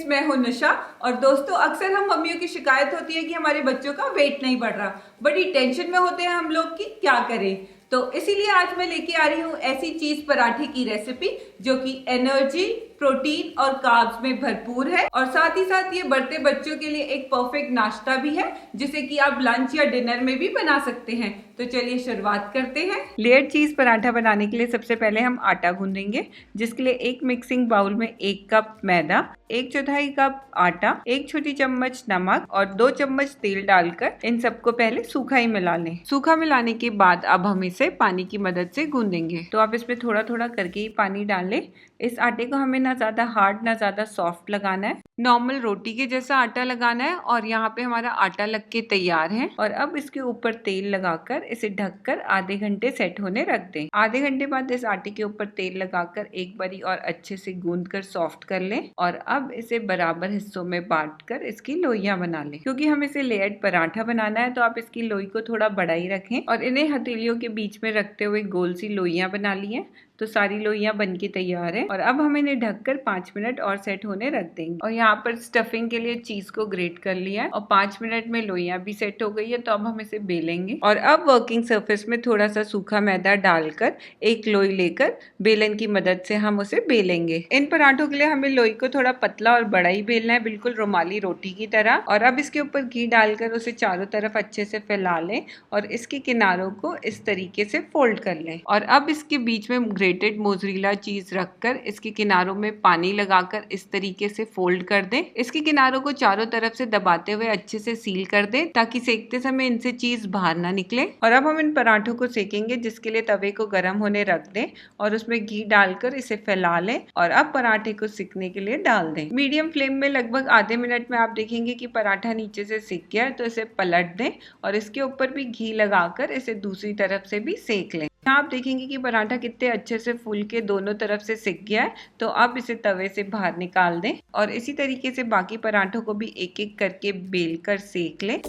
मैं हूं निशा। और दोस्तों, अक्सर हम मम्मियों की शिकायत होती है कि हमारे बच्चों का वेट नहीं बढ़ रहा। बड़ी टेंशन में होते हैं हम लोग कि क्या करें। तो इसीलिए आज मैं लेके आ रही हूँ ऐसी चीज पराठे की रेसिपी जो कि एनर्जी, प्रोटीन और कार्ब्स में भरपूर है, और साथ ही साथ ये बढ़ते बच्चों के लिए एक परफेक्ट नाश्ता भी है जिसे कि आप लंच या डिनर में भी बना सकते हैं। तो चलिए शुरुआत करते हैं। लेयर्ड चीज पराठा बनाने के लिए सबसे पहले हम आटा गूंदेंगे, जिसके लिए एक मिक्सिंग बाउल में 1 कप मैदा, 1/4 कप आटा, 1 छोटी चम्मच नमक और 2 चम्मच तेल डालकर इन सबको पहले सूखा ही मिला लें। सूखा मिलाने के बाद अब हम इसे पानी की मदद से गूंदेंगे। तो आप इसमें थोड़ा थोड़ा करके ही पानी डालें। इस आटे को हमें ना ज्यादा हार्ड ना ज्यादा सॉफ्ट लगाना है, नॉर्मल रोटी के जैसा आटा लगाना है। और यहाँ पे हमारा आटा लग के तैयार है। और अब इसके ऊपर तेल लगाकर इसे ढककर आधे घंटे सेट होने रख दें। आधे घंटे बाद इस आटे के ऊपर तेल लगाकर एक बारी और अच्छे से गूंद कर सॉफ्ट कर लें। और अब इसे बराबर हिस्सों में बांट कर इसकी लोइयां बना लें। क्योंकि हम इसे लेयर्ड पराठा बनाना है तो आप इसकी लोई को थोड़ा बड़ा ही रखें और इन्हें हथेलियों के बीच में रखते हुए गोल सी लोइयां बना ली हैं। तो सारी लोइयां बनके तैयार है। और अब हम इन्हें ढककर 5 मिनट और सेट होने रख देंगे। और यहाँ पर स्टफिंग के लिए चीज को ग्रेट कर लिया है और 5 मिनट में लोइयां भी सेट हो गई है। तो अब हम इसे बेलेंगे। और अब वर्किंग सरफेस में थोड़ा सा सूखा मैदा डालकर एक लोई लेकर बेलन की मदद से हम उसे बेलेंगे। इन पराठों के लिए हमें लोई को थोड़ा पतला और बड़ा ही बेलना है, बिल्कुल रुमाली रोटी की तरह। और अब इसके ऊपर घी डालकर उसे चारों तरफ अच्छे से फैला लें और इसके किनारों को इस तरीके से फोल्ड कर लें। और अब इसके बीच में ग्रेटेड मोज़रेला चीज रखकर इसके किनारों में पानी लगाकर इस तरीके से फोल्ड कर दें। इसके किनारों को चारों तरफ से दबाते हुए अच्छे से सील कर दें ताकि सेकते समय इनसे चीज बाहर ना निकले। और अब हम इन पराठों को सेकेंगे, जिसके लिए तवे को गर्म होने रख दें और उसमें घी डालकर इसे फैला लें। और अब पराठे को सिकने के लिए डाल दें। मीडियम फ्लेम में लगभग आधे मिनट में आप देखेंगे कि पराठा नीचे से सिक गया है। तो इसे पलट दें और इसके ऊपर भी घी लगाकर इसे दूसरी तरफ से भी सेक लें। यहाँ आप देखेंगे कि पराठा कितने अच्छे से फूल के दोनों तरफ से सिक गया है। तो अब इसे तवे से बाहर निकाल दें और इसी तरीके से बाकी पराठों को भी एक एक करके बेल कर सेक लें।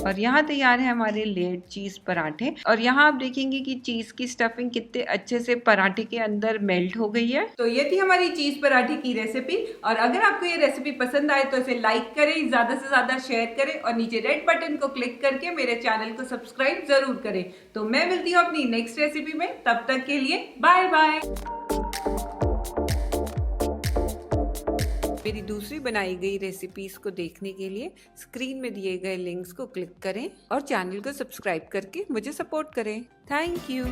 और यहाँ तैयार है हमारे लेयर्ड चीज पराठे। और यहाँ आप देखेंगे कि चीज की स्टफिंग कितने अच्छे से पराठे के अंदर मेल्ट हो गई है। तो ये थी हमारी चीज पराठे की रेसिपी। और अगर आपको ये रेसिपी पसंद आए तो इसे लाइक करें, ज्यादा से ज्यादा शेयर करें और नीचे रेड बटन को क्लिक करके मेरे चैनल को सब्सक्राइब जरूर करें। तो मैं मिलती हूँ अपनी नेक्स्ट रेसिपी में, तब तक के लिए बाय बाय। मेरी दूसरी बनाई गई रेसिपीज को देखने के लिए स्क्रीन में दिए गए लिंक्स को क्लिक करें और चैनल को सब्सक्राइब करके मुझे सपोर्ट करें। Thank you.